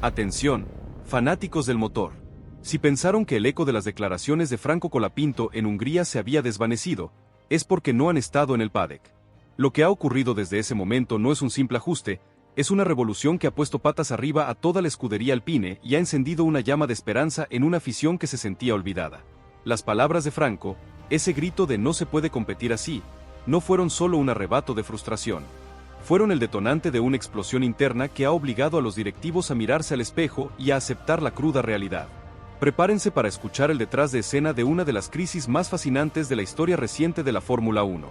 Atención, fanáticos del motor. Si pensaron que el eco de las declaraciones de Franco Colapinto en Hungría se había desvanecido, es porque no han estado en el paddock. Lo que ha ocurrido desde ese momento no es un simple ajuste, es una revolución que ha puesto patas arriba a toda la escudería Alpine y ha encendido una llama de esperanza en una afición que se sentía olvidada. Las palabras de Franco, ese grito de "no se puede competir así", no fueron solo un arrebato de frustración. Fueron el detonante de una explosión interna que ha obligado a los directivos a mirarse al espejo y a aceptar la cruda realidad. Prepárense para escuchar el detrás de escena de una de las crisis más fascinantes de la historia reciente de la Fórmula 1.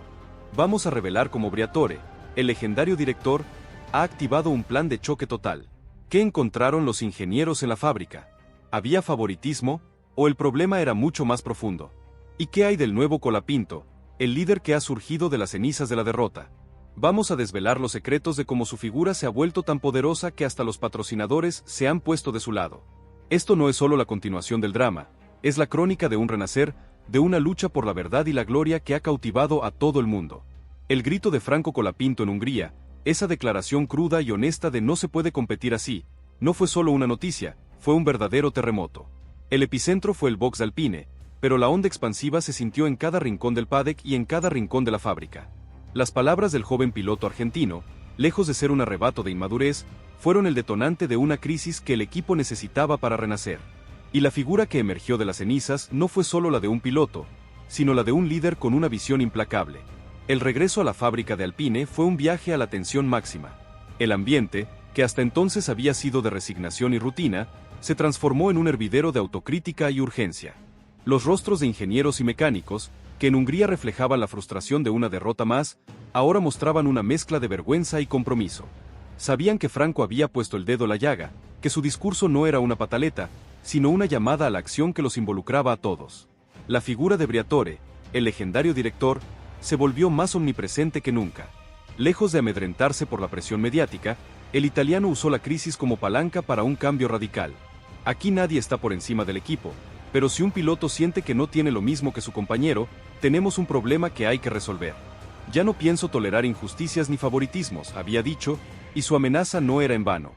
Vamos a revelar cómo Briatore, el legendario director, ha activado un plan de choque total. ¿Qué encontraron los ingenieros en la fábrica? ¿Había favoritismo, o el problema era mucho más profundo? ¿Y qué hay del nuevo Colapinto, el líder que ha surgido de las cenizas de la derrota? Vamos a desvelar los secretos de cómo su figura se ha vuelto tan poderosa que hasta los patrocinadores se han puesto de su lado. Esto no es solo la continuación del drama, es la crónica de un renacer, de una lucha por la verdad y la gloria que ha cautivado a todo el mundo. El grito de Franco Colapinto en Hungría, esa declaración cruda y honesta de "no se puede competir así", no fue solo una noticia, fue un verdadero terremoto. El epicentro fue el box de Alpine, pero la onda expansiva se sintió en cada rincón del paddock y en cada rincón de la fábrica. Las palabras del joven piloto argentino, lejos de ser un arrebato de inmadurez, fueron el detonante de una crisis que el equipo necesitaba para renacer. Y la figura que emergió de las cenizas no fue solo la de un piloto, sino la de un líder con una visión implacable. El regreso a la fábrica de Alpine fue un viaje a la tensión máxima. El ambiente, que hasta entonces había sido de resignación y rutina, se transformó en un hervidero de autocrítica y urgencia. Los rostros de ingenieros y mecánicos, que en Hungría reflejaban la frustración de una derrota más, ahora mostraban una mezcla de vergüenza y compromiso. Sabían que Franco había puesto el dedo en la llaga, que su discurso no era una pataleta, sino una llamada a la acción que los involucraba a todos. La figura de Briatore, el legendario director, se volvió más omnipresente que nunca. Lejos de amedrentarse por la presión mediática, el italiano usó la crisis como palanca para un cambio radical. Aquí nadie está por encima del equipo, pero si un piloto siente que no tiene lo mismo que su compañero, tenemos un problema que hay que resolver. Ya no pienso tolerar injusticias ni favoritismos, había dicho, y su amenaza no era en vano.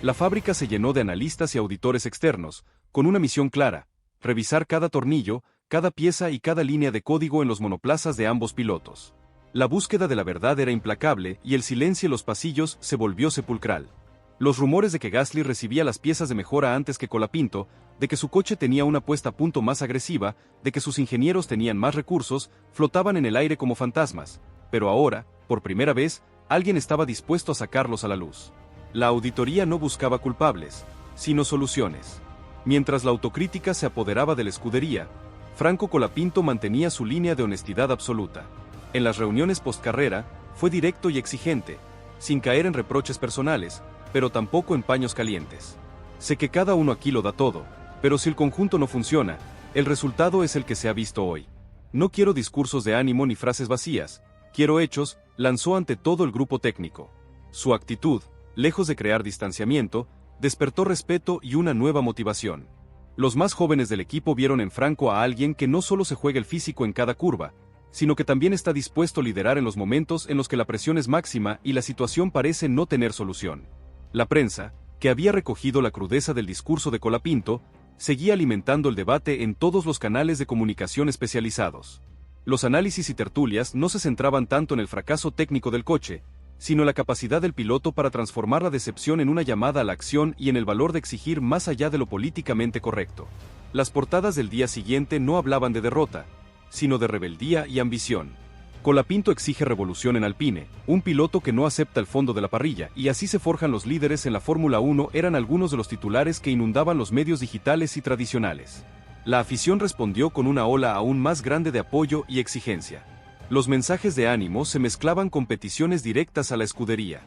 La fábrica se llenó de analistas y auditores externos, con una misión clara: revisar cada tornillo, cada pieza y cada línea de código en los monoplazas de ambos pilotos. La búsqueda de la verdad era implacable y el silencio en los pasillos se volvió sepulcral. Los rumores de que Gasly recibía las piezas de mejora antes que Colapinto, de que su coche tenía una puesta a punto más agresiva, de que sus ingenieros tenían más recursos, flotaban en el aire como fantasmas, pero ahora, por primera vez, alguien estaba dispuesto a sacarlos a la luz. La auditoría no buscaba culpables, sino soluciones. Mientras la autocrítica se apoderaba de la escudería, Franco Colapinto mantenía su línea de honestidad absoluta. En las reuniones postcarrera, fue directo y exigente, sin caer en reproches personales, pero tampoco en paños calientes. Sé que cada uno aquí lo da todo, pero si el conjunto no funciona, el resultado es el que se ha visto hoy. No quiero discursos de ánimo ni frases vacías, quiero hechos, lanzó ante todo el grupo técnico. Su actitud, lejos de crear distanciamiento, despertó respeto y una nueva motivación. Los más jóvenes del equipo vieron en Franco a alguien que no solo se juega el físico en cada curva, sino que también está dispuesto a liderar en los momentos en los que la presión es máxima y la situación parece no tener solución. La prensa, que había recogido la crudeza del discurso de Colapinto, seguía alimentando el debate en todos los canales de comunicación especializados. Los análisis y tertulias no se centraban tanto en el fracaso técnico del coche, sino en la capacidad del piloto para transformar la decepción en una llamada a la acción y en el valor de exigir más allá de lo políticamente correcto. Las portadas del día siguiente no hablaban de derrota, sino de rebeldía y ambición. Colapinto exige revolución en Alpine, un piloto que no acepta el fondo de la parrilla, y así se forjan los líderes en la Fórmula 1 eran algunos de los titulares que inundaban los medios digitales y tradicionales. La afición respondió con una ola aún más grande de apoyo y exigencia. Los mensajes de ánimo se mezclaban con peticiones directas a la escudería.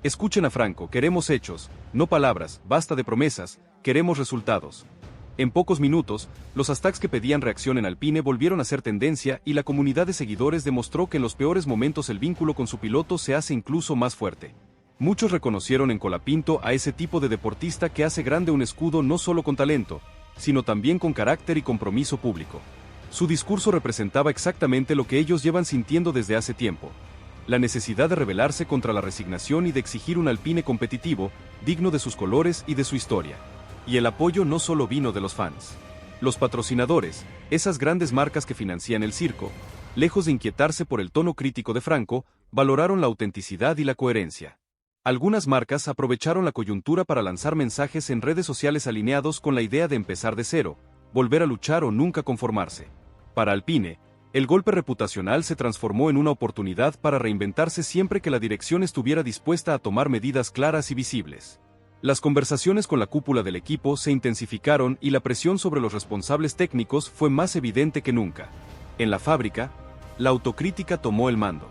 Escuchen a Franco, queremos hechos, no palabras, basta de promesas, queremos resultados. En pocos minutos, los hashtags que pedían reacción en Alpine volvieron a ser tendencia y la comunidad de seguidores demostró que en los peores momentos el vínculo con su piloto se hace incluso más fuerte. Muchos reconocieron en Colapinto a ese tipo de deportista que hace grande un escudo no solo con talento, sino también con carácter y compromiso público. Su discurso representaba exactamente lo que ellos llevan sintiendo desde hace tiempo. la necesidad de rebelarse contra la resignación y de exigir un Alpine competitivo, digno de sus colores y de su historia. Y el apoyo no solo vino de los fans. Los patrocinadores, esas grandes marcas que financian el circo, lejos de inquietarse por el tono crítico de Franco, valoraron la autenticidad y la coherencia. Algunas marcas aprovecharon la coyuntura para lanzar mensajes en redes sociales alineados con la idea de empezar de cero, volver a luchar o nunca conformarse. Para Alpine, el golpe reputacional se transformó en una oportunidad para reinventarse siempre que la dirección estuviera dispuesta a tomar medidas claras y visibles. Las conversaciones con la cúpula del equipo se intensificaron y la presión sobre los responsables técnicos fue más evidente que nunca. En la fábrica, la autocrítica tomó el mando.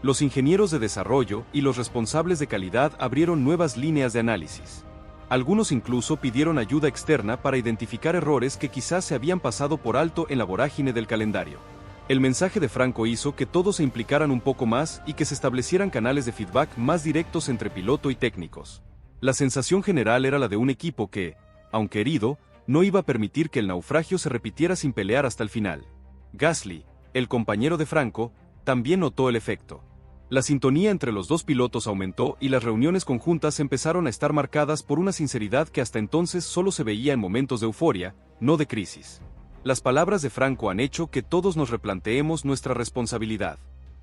Los ingenieros de desarrollo y los responsables de calidad abrieron nuevas líneas de análisis. Algunos incluso pidieron ayuda externa para identificar errores que quizás se habían pasado por alto en la vorágine del calendario. El mensaje de Franco hizo que todos se implicaran un poco más y que se establecieran canales de feedback más directos entre piloto y técnicos. La sensación general era la de un equipo que, aunque herido, no iba a permitir que el naufragio se repitiera sin pelear hasta el final. Gasly, el compañero de Franco, también notó el efecto. La sintonía entre los dos pilotos aumentó y las reuniones conjuntas empezaron a estar marcadas por una sinceridad que hasta entonces solo se veía en momentos de euforia, no de crisis. Las palabras de Franco han hecho que todos nos replanteemos nuestra responsabilidad.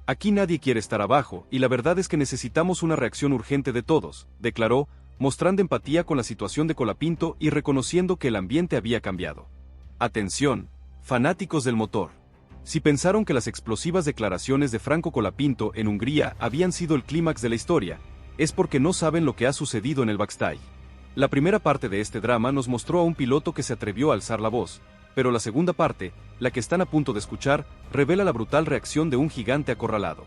Aquí nadie quiere estar abajo, y la verdad es que necesitamos una reacción urgente de todos, declaró, mostrando empatía con la situación de Colapinto y reconociendo que el ambiente había cambiado. Atención, fanáticos del motor. Si pensaron que las explosivas declaraciones de Franco Colapinto en Hungría habían sido el clímax de la historia, es porque no saben lo que ha sucedido en el backstage. La primera parte de este drama nos mostró a un piloto que se atrevió a alzar la voz, pero la segunda parte, la que están a punto de escuchar, revela la brutal reacción de un gigante acorralado.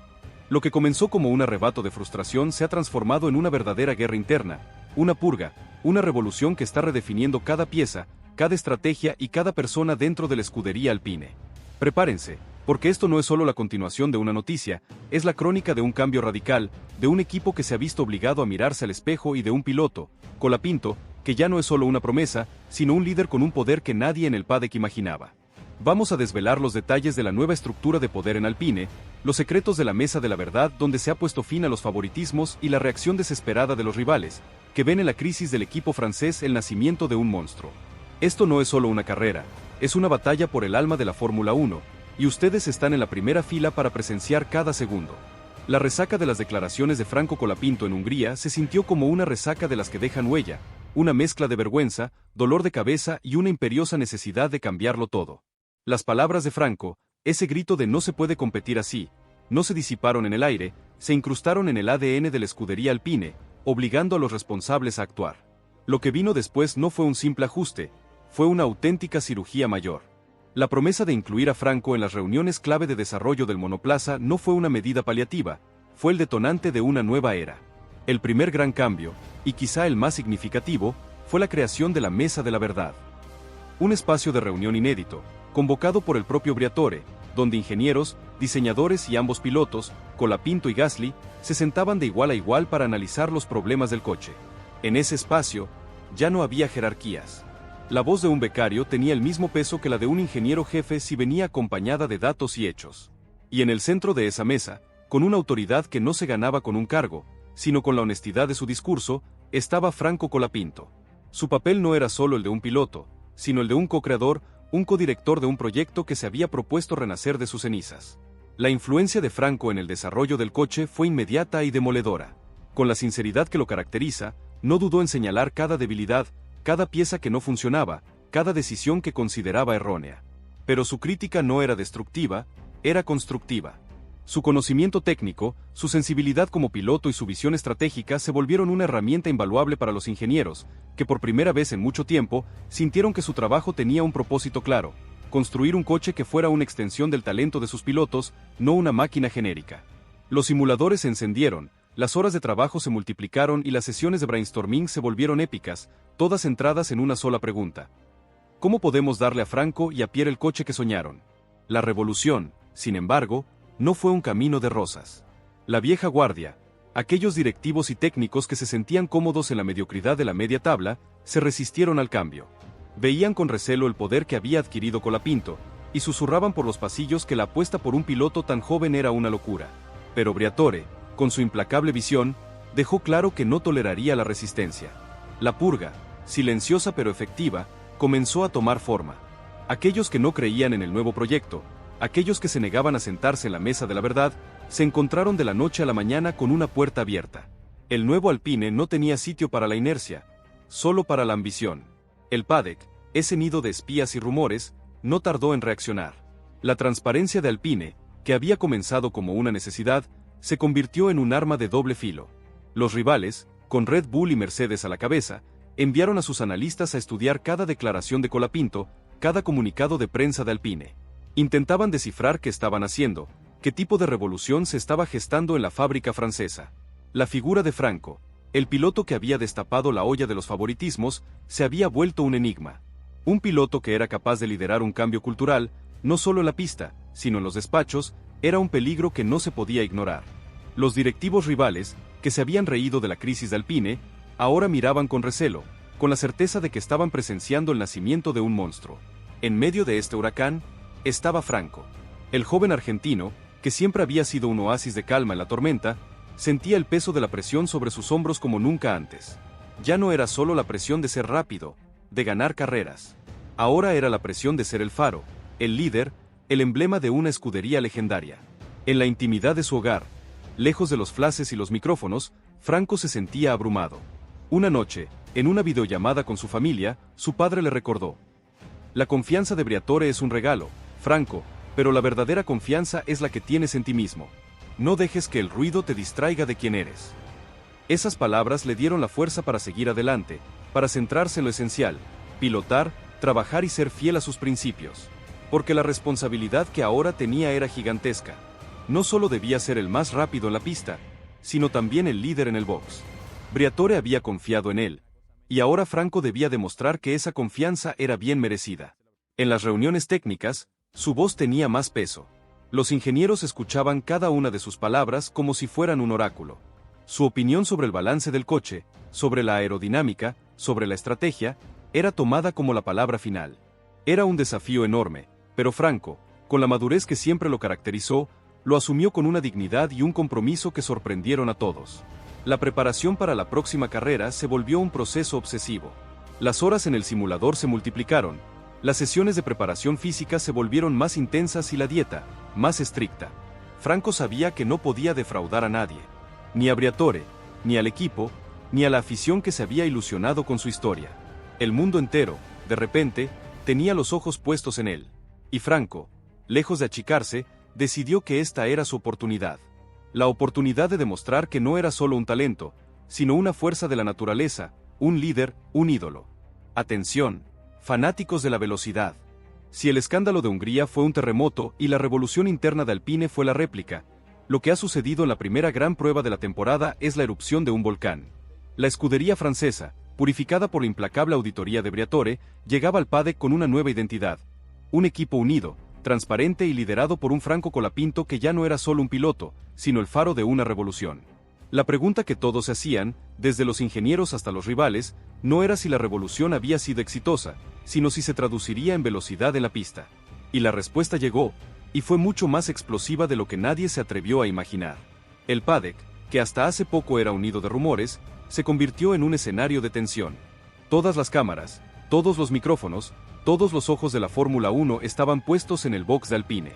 Lo que comenzó como un arrebato de frustración se ha transformado en una verdadera guerra interna, una purga, una revolución que está redefiniendo cada pieza, cada estrategia y cada persona dentro de la escudería Alpine. Prepárense, porque esto no es solo la continuación de una noticia, es la crónica de un cambio radical, de un equipo que se ha visto obligado a mirarse al espejo y de un piloto, Colapinto, que ya no es solo una promesa, sino un líder con un poder que nadie en el paddock imaginaba. Vamos a desvelar los detalles de la nueva estructura de poder en Alpine, los secretos de la mesa de la verdad donde se ha puesto fin a los favoritismos y la reacción desesperada de los rivales, que ven en la crisis del equipo francés el nacimiento de un monstruo. Esto no es solo una carrera, es una batalla por el alma de la Fórmula 1, y ustedes están en la primera fila para presenciar cada segundo. La resaca de las declaraciones de Franco Colapinto en Hungría se sintió como una resaca de las que dejan huella, una mezcla de vergüenza, dolor de cabeza y una imperiosa necesidad de cambiarlo todo. Las palabras de Franco, ese grito de no se puede competir así, no se disiparon en el aire, se incrustaron en el ADN de la escudería Alpine, obligando a los responsables a actuar. Lo que vino después no fue un simple ajuste, fue una auténtica cirugía mayor. La promesa de incluir a Franco en las reuniones clave de desarrollo del monoplaza no fue una medida paliativa, fue el detonante de una nueva era. El primer gran cambio, y quizá el más significativo, fue la creación de la Mesa de la Verdad. Un espacio de reunión inédito, convocado por el propio Briatore, donde ingenieros, diseñadores y ambos pilotos, Colapinto y Gasly, se sentaban de igual a igual para analizar los problemas del coche. En ese espacio, ya no había jerarquías. La voz de un becario tenía el mismo peso que la de un ingeniero jefe si venía acompañada de datos y hechos. Y en el centro de esa mesa, con una autoridad que no se ganaba con un cargo, sino con la honestidad de su discurso, estaba Franco Colapinto. Su papel no era solo el de un piloto, sino el de un co-creador, un codirector de un proyecto que se había propuesto renacer de sus cenizas. La influencia de Franco en el desarrollo del coche fue inmediata y demoledora. Con la sinceridad que lo caracteriza, no dudó en señalar cada debilidad, cada pieza que no funcionaba, cada decisión que consideraba errónea. Pero su crítica no era destructiva, era constructiva. Su conocimiento técnico, su sensibilidad como piloto y su visión estratégica se volvieron una herramienta invaluable para los ingenieros, que por primera vez en mucho tiempo, sintieron que su trabajo tenía un propósito claro: construir un coche que fuera una extensión del talento de sus pilotos, no una máquina genérica. Los simuladores se encendieron, las horas de trabajo se multiplicaron y las sesiones de brainstorming se volvieron épicas, todas centradas en una sola pregunta. ¿Cómo podemos darle a Franco y a Pierre el coche que soñaron? La revolución, sin embargo, no fue un camino de rosas. La vieja guardia, aquellos directivos y técnicos que se sentían cómodos en la mediocridad de la media tabla, se resistieron al cambio. Veían con recelo el poder que había adquirido Colapinto, y susurraban por los pasillos que la apuesta por un piloto tan joven era una locura. Pero Briatore, con su implacable visión, dejó claro que no toleraría la resistencia. La purga, silenciosa pero efectiva, comenzó a tomar forma. Aquellos que no creían en el nuevo proyecto, aquellos que se negaban a sentarse en la mesa de la verdad, se encontraron de la noche a la mañana con una puerta abierta. El nuevo Alpine no tenía sitio para la inercia, solo para la ambición. El PADEC, ese nido de espías y rumores, no tardó en reaccionar. La transparencia de Alpine, que había comenzado como una necesidad, se convirtió en un arma de doble filo. Los rivales, con Red Bull y Mercedes a la cabeza, enviaron a sus analistas a estudiar cada declaración de Colapinto, cada comunicado de prensa de Alpine. Intentaban descifrar qué estaban haciendo, qué tipo de revolución se estaba gestando en la fábrica francesa. La figura de Franco, el piloto que había destapado la olla de los favoritismos, se había vuelto un enigma. Un piloto que era capaz de liderar un cambio cultural, no solo en la pista, sino en los despachos, era un peligro que no se podía ignorar. Los directivos rivales, que se habían reído de la crisis de Alpine, ahora miraban con recelo, con la certeza de que estaban presenciando el nacimiento de un monstruo. En medio de este huracán, estaba Franco. El joven argentino, que siempre había sido un oasis de calma en la tormenta, sentía el peso de la presión sobre sus hombros como nunca antes. Ya no era solo la presión de ser rápido, de ganar carreras. Ahora era la presión de ser el faro, el líder, el emblema de una escudería legendaria. En la intimidad de su hogar, lejos de los flashes y los micrófonos, Franco se sentía abrumado. Una noche, en una videollamada con su familia, su padre le recordó: la confianza de Briatore es un regalo, Franco, pero la verdadera confianza es la que tienes en ti mismo. No dejes que el ruido te distraiga de quién eres. Esas palabras le dieron la fuerza para seguir adelante, para centrarse en lo esencial, pilotar, trabajar y ser fiel a sus principios. Porque la responsabilidad que ahora tenía era gigantesca. No solo debía ser el más rápido en la pista, sino también el líder en el box. Briatore había confiado en él, y ahora Franco debía demostrar que esa confianza era bien merecida. En las reuniones técnicas, su voz tenía más peso. Los ingenieros escuchaban cada una de sus palabras como si fueran un oráculo. Su opinión sobre el balance del coche, sobre la aerodinámica, sobre la estrategia, era tomada como la palabra final. Era un desafío enorme, pero Franco, con la madurez que siempre lo caracterizó, lo asumió con una dignidad y un compromiso que sorprendieron a todos. La preparación para la próxima carrera se volvió un proceso obsesivo. Las horas en el simulador se multiplicaron, las sesiones de preparación física se volvieron más intensas y la dieta, más estricta. Franco sabía que no podía defraudar a nadie, ni a Briatore, ni al equipo, ni a la afición que se había ilusionado con su historia. El mundo entero, de repente, tenía los ojos puestos en él. Y Franco, lejos de achicarse, decidió que esta era su oportunidad. La oportunidad de demostrar que no era solo un talento, sino una fuerza de la naturaleza, un líder, un ídolo. Atención, fanáticos de la velocidad. Si el escándalo de Hungría fue un terremoto y la revolución interna de Alpine fue la réplica, lo que ha sucedido en la primera gran prueba de la temporada es la erupción de un volcán. La escudería francesa, purificada por la implacable auditoría de Briatore, llegaba al PADEC con una nueva identidad. Un equipo unido, transparente y liderado por un Franco Colapinto que ya no era solo un piloto, sino el faro de una revolución. La pregunta que todos se hacían, desde los ingenieros hasta los rivales, no era si la revolución había sido exitosa, sino si se traduciría en velocidad en la pista. Y la respuesta llegó, y fue mucho más explosiva de lo que nadie se atrevió a imaginar. El PADEC, que hasta hace poco era un nido de rumores, se convirtió en un escenario de tensión. Todas las cámaras, todos los micrófonos, todos los ojos de la Fórmula 1 estaban puestos en el box de Alpine.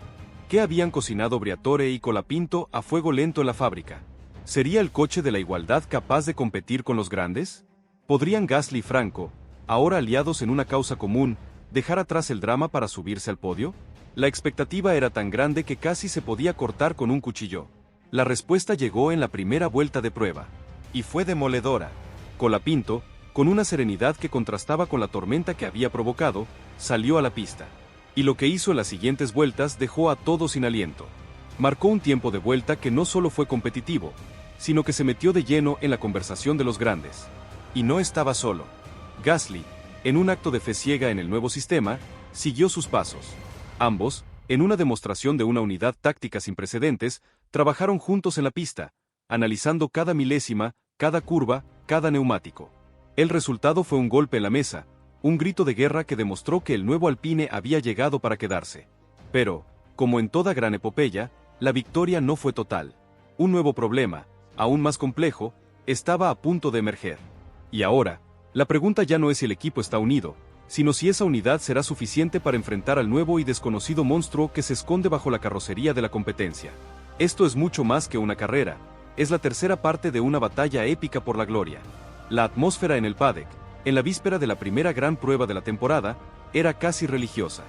¿Qué habían cocinado Briatore y Colapinto a fuego lento en la fábrica? ¿Sería el coche de la igualdad capaz de competir con los grandes? ¿Podrían Gasly y Franco, ahora aliados en una causa común, dejar atrás el drama para subirse al podio? La expectativa era tan grande que casi se podía cortar con un cuchillo. La respuesta llegó en la primera vuelta de prueba. Y fue demoledora. Colapinto, con una serenidad que contrastaba con la tormenta que había provocado, salió a la pista. Y lo que hizo en las siguientes vueltas dejó a todos sin aliento. Marcó un tiempo de vuelta que no solo fue competitivo, sino que se metió de lleno en la conversación de los grandes. Y no estaba solo. Gasly, en un acto de fe ciega en el nuevo sistema, siguió sus pasos. Ambos, en una demostración de una unidad táctica sin precedentes, trabajaron juntos en la pista, analizando cada milésima, cada curva, cada neumático. El resultado fue un golpe en la mesa, un grito de guerra que demostró que el nuevo Alpine había llegado para quedarse. Pero, como en toda gran epopeya, la victoria no fue total. Un nuevo problema, aún más complejo, estaba a punto de emerger. Y ahora, la pregunta ya no es si el equipo está unido, sino si esa unidad será suficiente para enfrentar al nuevo y desconocido monstruo que se esconde bajo la carrocería de la competencia. Esto es mucho más que una carrera, es la tercera parte de una batalla épica por la gloria. La atmósfera en el paddock, en la víspera de la primera gran prueba de la temporada, era casi religiosa.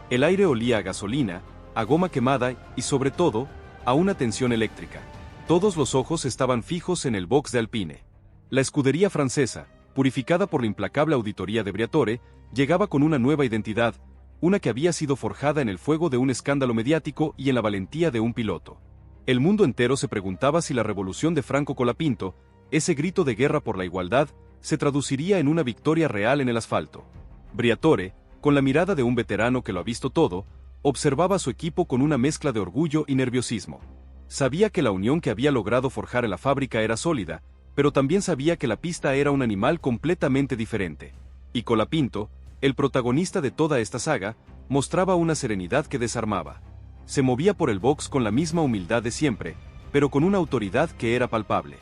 El aire olía a gasolina, a goma quemada y, sobre todo, a una tensión eléctrica. Todos los ojos estaban fijos en el box de Alpine. La escudería francesa, purificada por la implacable auditoría de Briatore, llegaba con una nueva identidad, una que había sido forjada en el fuego de un escándalo mediático y en la valentía de un piloto. El mundo entero se preguntaba si la revolución de Franco Colapinto, ese grito de guerra por la igualdad, se traduciría en una victoria real en el asfalto. Briatore, con la mirada de un veterano que lo ha visto todo, observaba a su equipo con una mezcla de orgullo y nerviosismo. Sabía que la unión que había logrado forjar en la fábrica era sólida, pero también sabía que la pista era un animal completamente diferente. Y Colapinto, el protagonista de toda esta saga, mostraba una serenidad que desarmaba. Se movía por el box con la misma humildad de siempre, pero con una autoridad que era palpable.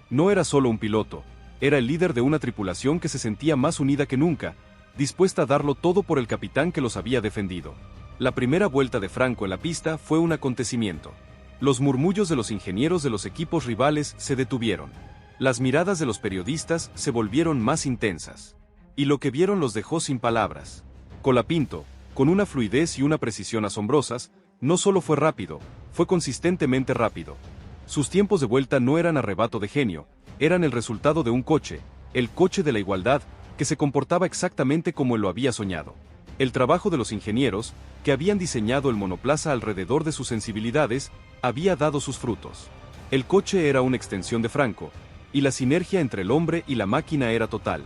No era solo un piloto, era el líder de una tripulación que se sentía más unida que nunca, dispuesta a darlo todo por el capitán que los había defendido. La primera vuelta de Franco en la pista fue un acontecimiento. Los murmullos de los ingenieros de los equipos rivales se detuvieron. Las miradas de los periodistas se volvieron más intensas. Y lo que vieron los dejó sin palabras. Colapinto, con una fluidez y una precisión asombrosas, no solo fue rápido, fue consistentemente rápido. Sus tiempos de vuelta no eran arrebato de genio, eran el resultado de un coche, el coche de la igualdad, que se comportaba exactamente como él lo había soñado. El trabajo de los ingenieros, que habían diseñado el monoplaza alrededor de sus sensibilidades, había dado sus frutos. El coche era una extensión de Franco, y la sinergia entre el hombre y la máquina era total.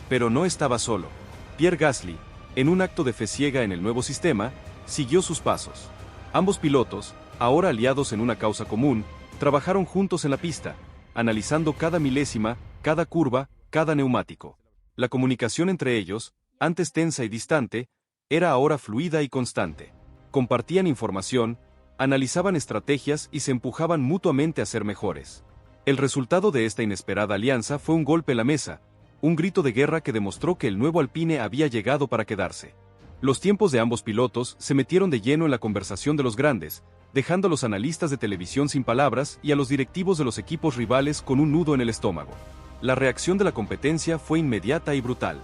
Pero no estaba solo. Pierre Gasly, en un acto de fe ciega en el nuevo sistema, siguió sus pasos. Ambos pilotos, ahora aliados en una causa común, trabajaron juntos en la pista, analizando cada milésima, cada curva, cada neumático. La comunicación entre ellos, antes tensa y distante, era ahora fluida y constante. Compartían información, analizaban estrategias y se empujaban mutuamente a ser mejores. El resultado de esta inesperada alianza fue un golpe en la mesa, un grito de guerra que demostró que el nuevo Alpine había llegado para quedarse. Los tiempos de ambos pilotos se metieron de lleno en la conversación de los grandes, dejando a los analistas de televisión sin palabras y a los directivos de los equipos rivales con un nudo en el estómago. La reacción de la competencia fue inmediata y brutal.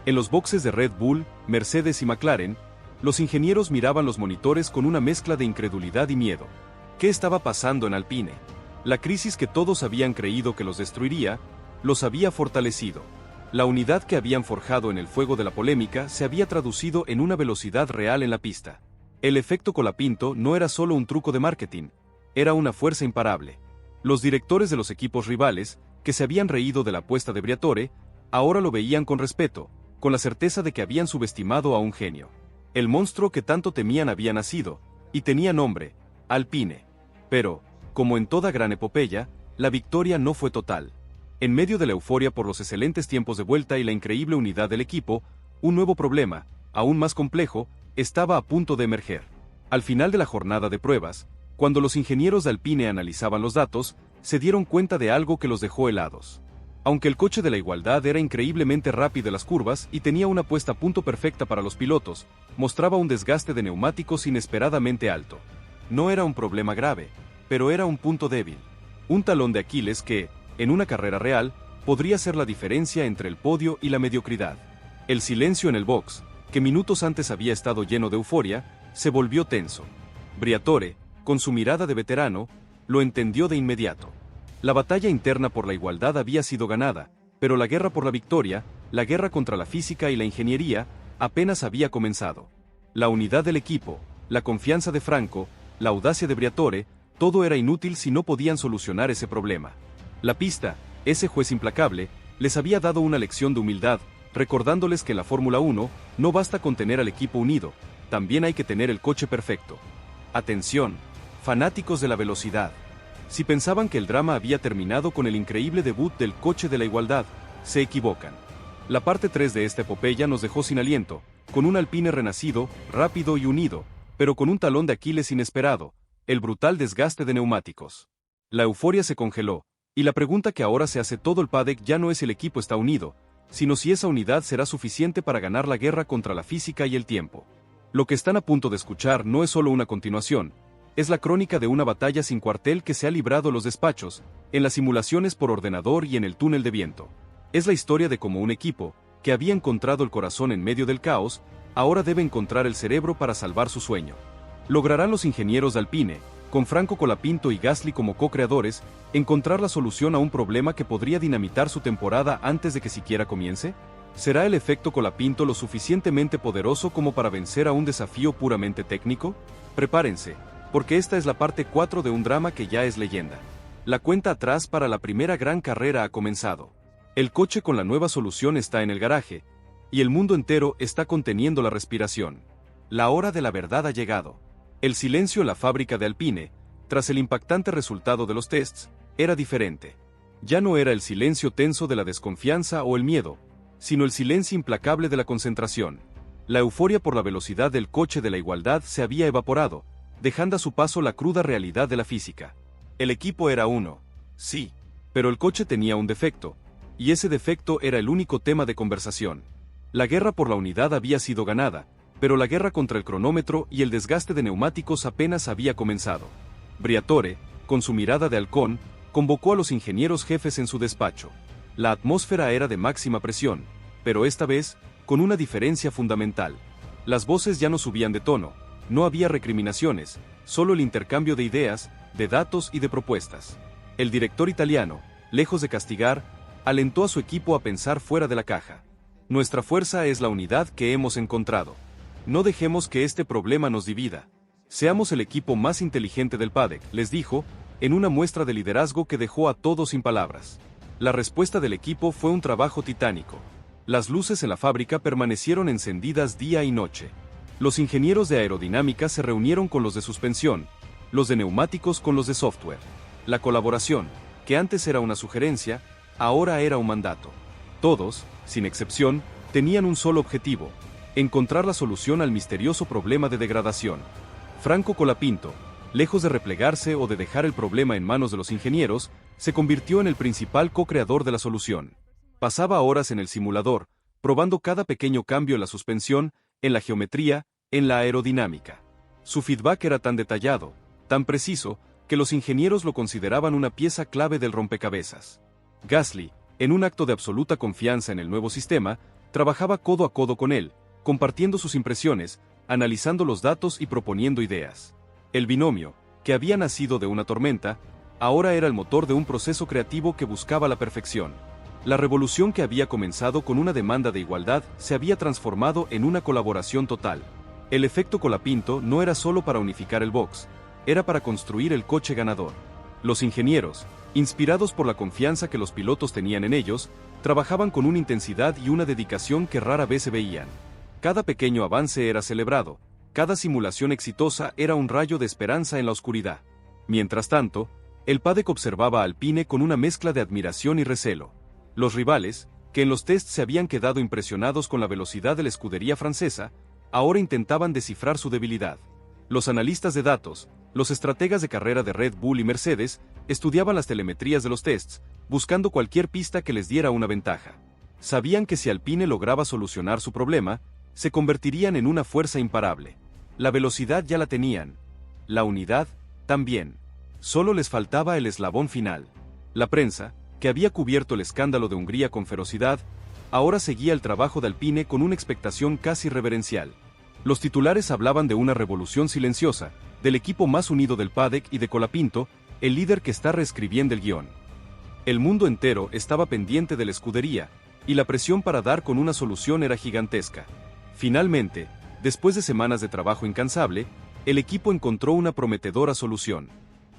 En los boxes de Red Bull, Mercedes y McLaren, los ingenieros miraban los monitores con una mezcla de incredulidad y miedo. ¿Qué estaba pasando en Alpine? La crisis que todos habían creído que los destruiría, los había fortalecido. La unidad que habían forjado en el fuego de la polémica se había traducido en una velocidad real en la pista. El efecto Colapinto no era solo un truco de marketing, era una fuerza imparable. Los directores de los equipos rivales, que se habían reído de la apuesta de Briatore, ahora lo veían con respeto, con la certeza de que habían subestimado a un genio. El monstruo que tanto temían había nacido, y tenía nombre, Alpine. Pero, como en toda gran epopeya, la victoria no fue total. En medio de la euforia por los excelentes tiempos de vuelta y la increíble unidad del equipo, un nuevo problema, aún más complejo, estaba a punto de emerger. Al final de la jornada de pruebas, cuando los ingenieros de Alpine analizaban los datos, se dieron cuenta de algo que los dejó helados. Aunque el coche de la igualdad era increíblemente rápido en las curvas y tenía una puesta a punto perfecta para los pilotos, mostraba un desgaste de neumáticos inesperadamente alto. No era un problema grave, pero era un punto débil. Un talón de Aquiles que, en una carrera real, podría ser la diferencia entre el podio y la mediocridad. El silencio en el box, que minutos antes había estado lleno de euforia, se volvió tenso. Briatore, con su mirada de veterano, lo entendió de inmediato. La batalla interna por la igualdad había sido ganada, pero la guerra por la victoria, la guerra contra la física y la ingeniería, apenas había comenzado. La unidad del equipo, la confianza de Franco, la audacia de Briatore, todo era inútil si no podían solucionar ese problema. La pista, ese juez implacable, les había dado una lección de humildad, recordándoles que en la Fórmula 1 no basta con tener al equipo unido, también hay que tener el coche perfecto. Atención, fanáticos de la velocidad. Si pensaban que el drama había terminado con el increíble debut del coche de la igualdad, se equivocan. La parte 3 de esta epopeya nos dejó sin aliento, con un Alpine renacido, rápido y unido, pero con un talón de Aquiles inesperado, el brutal desgaste de neumáticos. La euforia se congeló, y la pregunta que ahora se hace todo el paddock ya no es si el equipo está unido, sino si esa unidad será suficiente para ganar la guerra contra la física y el tiempo. Lo que están a punto de escuchar no es solo una continuación, es la crónica de una batalla sin cuartel que se ha librado en los despachos, en las simulaciones por ordenador y en el túnel de viento. Es la historia de cómo un equipo, que había encontrado el corazón en medio del caos, ahora debe encontrar el cerebro para salvar su sueño. ¿Lograrán los ingenieros de Alpine, con Franco Colapinto y Gasly como co-creadores, encontrar la solución a un problema que podría dinamitar su temporada antes de que siquiera comience? ¿Será el efecto Colapinto lo suficientemente poderoso como para vencer a un desafío puramente técnico? Prepárense, porque esta es la parte 4 de un drama que ya es leyenda. La cuenta atrás para la primera gran carrera ha comenzado. El coche con la nueva solución está en el garaje, y el mundo entero está conteniendo la respiración. La hora de la verdad ha llegado. El silencio en la fábrica de Alpine, tras el impactante resultado de los tests, era diferente. Ya no era el silencio tenso de la desconfianza o el miedo, sino el silencio implacable de la concentración. La euforia por la velocidad del coche de la igualdad se había evaporado, dejando a su paso la cruda realidad de la física. El equipo era uno, sí, pero el coche tenía un defecto, y ese defecto era el único tema de conversación. La guerra por la unidad había sido ganada, pero la guerra contra el cronómetro y el desgaste de neumáticos apenas había comenzado. Briatore, con su mirada de halcón, convocó a los ingenieros jefes en su despacho. La atmósfera era de máxima presión, pero esta vez, con una diferencia fundamental. Las voces ya no subían de tono, no había recriminaciones, solo el intercambio de ideas, de datos y de propuestas. El director italiano, lejos de castigar, alentó a su equipo a pensar fuera de la caja. Nuestra fuerza es la unidad que hemos encontrado. No dejemos que este problema nos divida. Seamos el equipo más inteligente del paddock, les dijo, en una muestra de liderazgo que dejó a todos sin palabras. La respuesta del equipo fue un trabajo titánico. Las luces en la fábrica permanecieron encendidas día y noche. Los ingenieros de aerodinámica se reunieron con los de suspensión, los de neumáticos con los de software. La colaboración, que antes era una sugerencia, ahora era un mandato. Todos, sin excepción, tenían un solo objetivo: encontrar la solución al misterioso problema de degradación. Franco Colapinto, lejos de replegarse o de dejar el problema en manos de los ingenieros, se convirtió en el principal co-creador de la solución. Pasaba horas en el simulador, probando cada pequeño cambio en la suspensión, en la geometría, en la aerodinámica. Su feedback era tan detallado, tan preciso, que los ingenieros lo consideraban una pieza clave del rompecabezas. Gasly, en un acto de absoluta confianza en el nuevo sistema, trabajaba codo a codo con él, compartiendo sus impresiones, analizando los datos y proponiendo ideas. El binomio, que había nacido de una tormenta, ahora era el motor de un proceso creativo que buscaba la perfección. La revolución que había comenzado con una demanda de igualdad se había transformado en una colaboración total. El efecto Colapinto no era solo para unificar el box, era para construir el coche ganador. Los ingenieros, inspirados por la confianza que los pilotos tenían en ellos, trabajaban con una intensidad y una dedicación que rara vez se veían. Cada pequeño avance era celebrado, cada simulación exitosa era un rayo de esperanza en la oscuridad. Mientras tanto, el paddock observaba a Alpine con una mezcla de admiración y recelo. Los rivales, que en los tests se habían quedado impresionados con la velocidad de la escudería francesa, ahora intentaban descifrar su debilidad. Los analistas de datos, los estrategas de carrera de Red Bull y Mercedes, estudiaban las telemetrías de los tests, buscando cualquier pista que les diera una ventaja. Sabían que si Alpine lograba solucionar su problema, se convertirían en una fuerza imparable. La velocidad ya la tenían. La unidad, también. Solo les faltaba el eslabón final. La prensa, que había cubierto el escándalo de Hungría con ferocidad, ahora seguía el trabajo de Alpine con una expectación casi reverencial. Los titulares hablaban de una revolución silenciosa, del equipo más unido del paddock y de Colapinto, el líder que está reescribiendo el guión. El mundo entero estaba pendiente de la escudería, y la presión para dar con una solución era gigantesca. Finalmente, después de semanas de trabajo incansable, el equipo encontró una prometedora solución.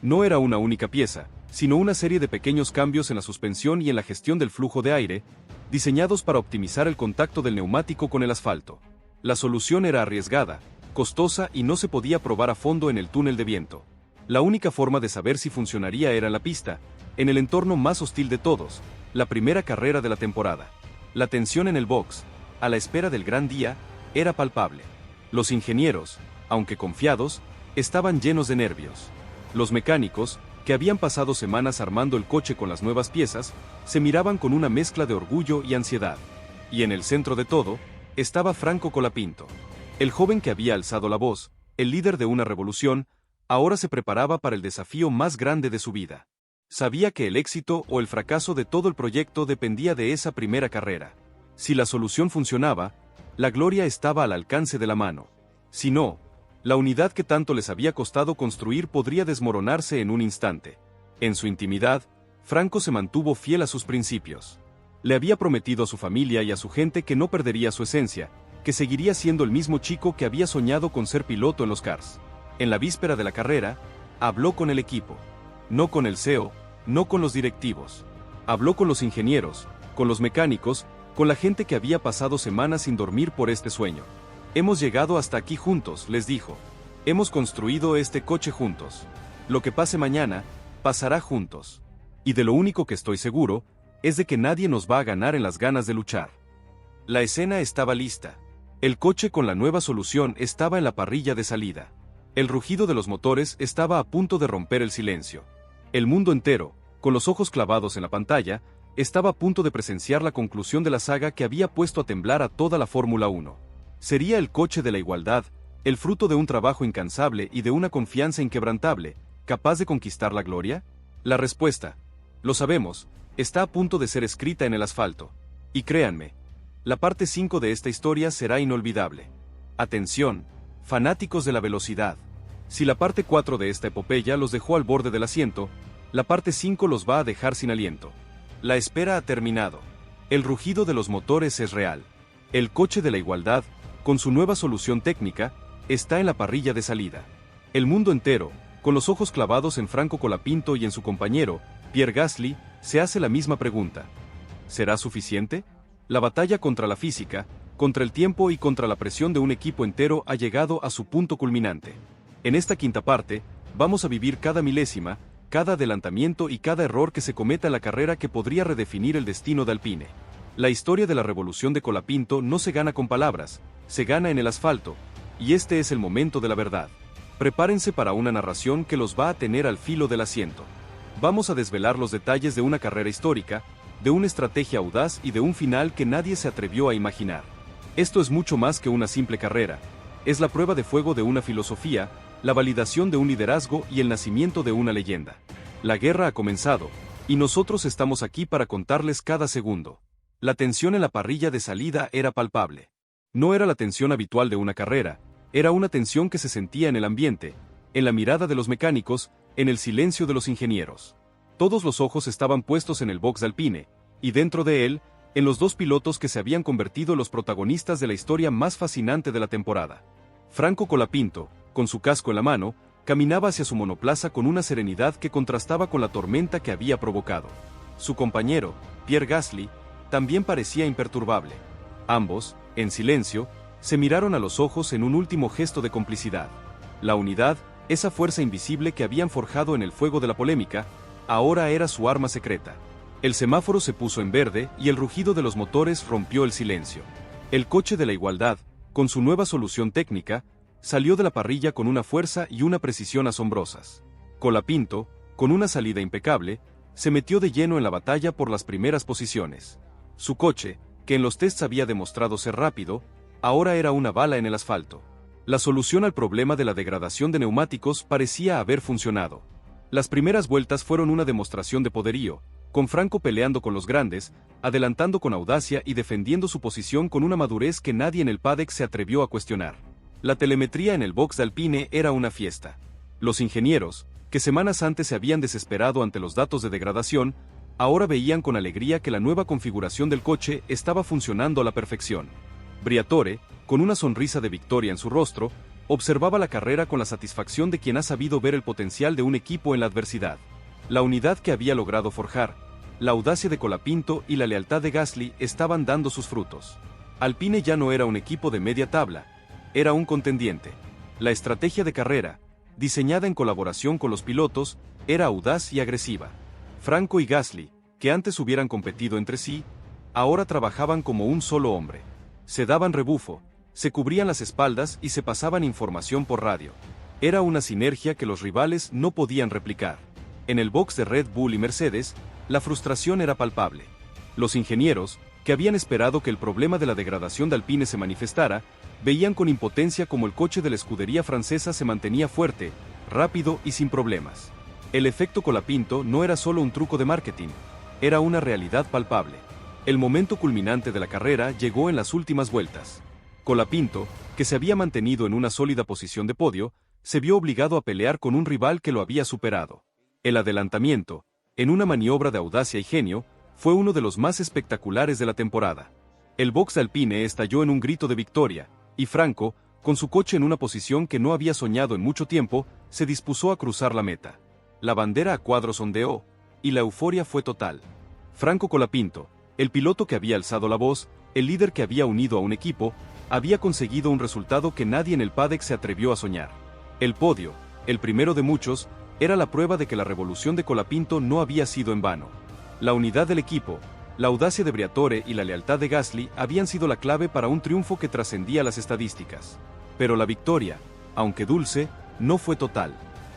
No era una única pieza, sino una serie de pequeños cambios en la suspensión y en la gestión del flujo de aire, diseñados para optimizar el contacto del neumático con el asfalto. La solución era arriesgada, costosa y no se podía probar a fondo en el túnel de viento. La única forma de saber si funcionaría era en la pista, en el entorno más hostil de todos, la primera carrera de la temporada. La tensión en el box, a la espera del gran día, era palpable. Los ingenieros, aunque confiados, estaban llenos de nervios. Los mecánicos, que habían pasado semanas armando el coche con las nuevas piezas, se miraban con una mezcla de orgullo y ansiedad. Y en el centro de todo, estaba Franco Colapinto. El joven que había alzado la voz, el líder de una revolución, ahora se preparaba para el desafío más grande de su vida. Sabía que el éxito o el fracaso de todo el proyecto dependía de esa primera carrera. Si la solución funcionaba, la gloria estaba al alcance de la mano. Si no, la unidad que tanto les había costado construir podría desmoronarse en un instante. En su intimidad, Franco se mantuvo fiel a sus principios. Le había prometido a su familia y a su gente que no perdería su esencia, que seguiría siendo el mismo chico que había soñado con ser piloto en los Cars. En la víspera de la carrera, habló con el equipo. No con el CEO, no con los directivos. Habló con los ingenieros, con los mecánicos, con la gente que había pasado semanas sin dormir por este sueño. Hemos llegado hasta aquí juntos, les dijo. Hemos construido este coche juntos. Lo que pase mañana, pasará juntos. Y de lo único que estoy seguro, es de que nadie nos va a ganar en las ganas de luchar. La escena estaba lista. El coche con la nueva solución estaba en la parrilla de salida. El rugido de los motores estaba a punto de romper el silencio. El mundo entero, con los ojos clavados en la pantalla, estaba a punto de presenciar la conclusión de la saga que había puesto a temblar a toda la Fórmula 1. ¿Sería el coche de la igualdad, el fruto de un trabajo incansable y de una confianza inquebrantable, capaz de conquistar la gloria? La respuesta, lo sabemos, está a punto de ser escrita en el asfalto. Y créanme, la parte 5 de esta historia será inolvidable. Atención, fanáticos de la velocidad. Si la parte 4 de esta epopeya los dejó al borde del asiento, la parte 5 los va a dejar sin aliento. La espera ha terminado. El rugido de los motores es real. El coche de la igualdad, con su nueva solución técnica, está en la parrilla de salida. El mundo entero, con los ojos clavados en Franco Colapinto y en su compañero, Pierre Gasly, se hace la misma pregunta. ¿Será suficiente? La batalla contra la física, contra el tiempo y contra la presión de un equipo entero ha llegado a su punto culminante. En esta quinta parte, vamos a vivir cada milésima, cada adelantamiento y cada error que se cometa en la carrera que podría redefinir el destino de Alpine. La historia de la revolución de Colapinto no se gana con palabras, se gana en el asfalto, y este es el momento de la verdad. Prepárense para una narración que los va a tener al filo del asiento. Vamos a desvelar los detalles de una carrera histórica, de una estrategia audaz y de un final que nadie se atrevió a imaginar. Esto es mucho más que una simple carrera. Es la prueba de fuego de una filosofía, la validación de un liderazgo y el nacimiento de una leyenda. La guerra ha comenzado, y nosotros estamos aquí para contarles cada segundo. La tensión en la parrilla de salida era palpable. No era la tensión habitual de una carrera, era una tensión que se sentía en el ambiente, en la mirada de los mecánicos, en el silencio de los ingenieros. Todos los ojos estaban puestos en el box de Alpine, y dentro de él, en los dos pilotos que se habían convertido en los protagonistas de la historia más fascinante de la temporada. Franco Colapinto, con su casco en la mano, caminaba hacia su monoplaza con una serenidad que contrastaba con la tormenta que había provocado. Su compañero, Pierre Gasly, también parecía imperturbable. Ambos, en silencio, se miraron a los ojos en un último gesto de complicidad. La unidad, esa fuerza invisible que habían forjado en el fuego de la polémica, ahora era su arma secreta. El semáforo se puso en verde y el rugido de los motores rompió el silencio. El coche de la igualdad, con su nueva solución técnica, salió de la parrilla con una fuerza y una precisión asombrosas. Colapinto, con una salida impecable, se metió de lleno en la batalla por las primeras posiciones. Su coche, que en los tests había demostrado ser rápido, ahora era una bala en el asfalto. La solución al problema de la degradación de neumáticos parecía haber funcionado. Las primeras vueltas fueron una demostración de poderío, con Franco peleando con los grandes, adelantando con audacia y defendiendo su posición con una madurez que nadie en el paddock se atrevió a cuestionar. La telemetría en el box de Alpine era una fiesta. Los ingenieros, que semanas antes se habían desesperado ante los datos de degradación, ahora veían con alegría que la nueva configuración del coche estaba funcionando a la perfección. Briatore, con una sonrisa de victoria en su rostro, observaba la carrera con la satisfacción de quien ha sabido ver el potencial de un equipo en la adversidad. La unidad que había logrado forjar, la audacia de Colapinto y la lealtad de Gasly estaban dando sus frutos. Alpine ya no era un equipo de media tabla, era un contendiente. La estrategia de carrera, diseñada en colaboración con los pilotos, era audaz y agresiva. Franco y Gasly, que antes hubieran competido entre sí, ahora trabajaban como un solo hombre. Se daban rebufo, se cubrían las espaldas y se pasaban información por radio. Era una sinergia que los rivales no podían replicar. En el box de Red Bull y Mercedes, la frustración era palpable. Los ingenieros, que habían esperado que el problema de la degradación de Alpine se manifestara, veían con impotencia cómo el coche de la escudería francesa se mantenía fuerte, rápido y sin problemas. El efecto Colapinto no era solo un truco de marketing, era una realidad palpable. El momento culminante de la carrera llegó en las últimas vueltas. Colapinto, que se había mantenido en una sólida posición de podio, se vio obligado a pelear con un rival que lo había superado. El adelantamiento, en una maniobra de audacia y genio, fue uno de los más espectaculares de la temporada. El box de Alpine estalló en un grito de victoria, y Franco, con su coche en una posición que no había soñado en mucho tiempo, se dispuso a cruzar la meta. La bandera a cuadros ondeó, y la euforia fue total. Franco Colapinto, el piloto que había alzado la voz, el líder que había unido a un equipo, había conseguido un resultado que nadie en el paddock se atrevió a soñar. El podio, el primero de muchos, era la prueba de que la revolución de Colapinto no había sido en vano. La unidad del equipo, la audacia de Briatore y la lealtad de Gasly habían sido la clave para un triunfo que trascendía las estadísticas. Pero la victoria, aunque dulce, no fue total.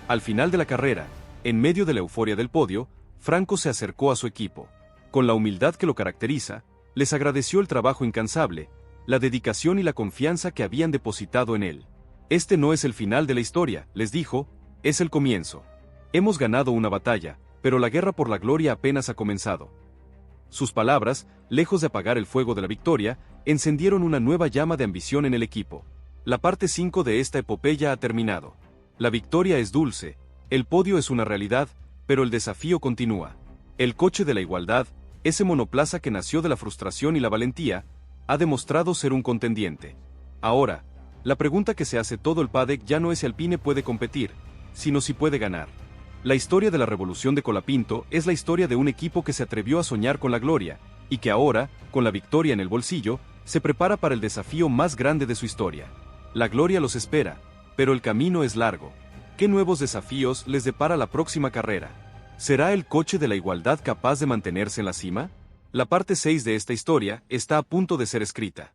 Al final de la carrera, en medio de la euforia del podio, Franco se acercó a su equipo. Con la humildad que lo caracteriza, les agradeció el trabajo incansable, la dedicación y la confianza que habían depositado en él. Este no es el final de la historia, les dijo, es el comienzo. Hemos ganado una batalla, pero la guerra por la gloria apenas ha comenzado. Sus palabras, lejos de apagar el fuego de la victoria, encendieron una nueva llama de ambición en el equipo. La parte 5 de esta epopeya ha terminado. La victoria es dulce, el podio es una realidad, pero el desafío continúa. El coche de la igualdad, ese monoplaza que nació de la frustración y la valentía, ha demostrado ser un contendiente. Ahora, la pregunta que se hace todo el paddock ya no es si Alpine puede competir, sino si puede ganar. La historia de la revolución de Colapinto es la historia de un equipo que se atrevió a soñar con la gloria, y que ahora, con la victoria en el bolsillo, se prepara para el desafío más grande de su historia. La gloria los espera, pero el camino es largo. ¿Qué nuevos desafíos les depara la próxima carrera? ¿Será el coche de la igualdad capaz de mantenerse en la cima? La parte 6 de esta historia está a punto de ser escrita.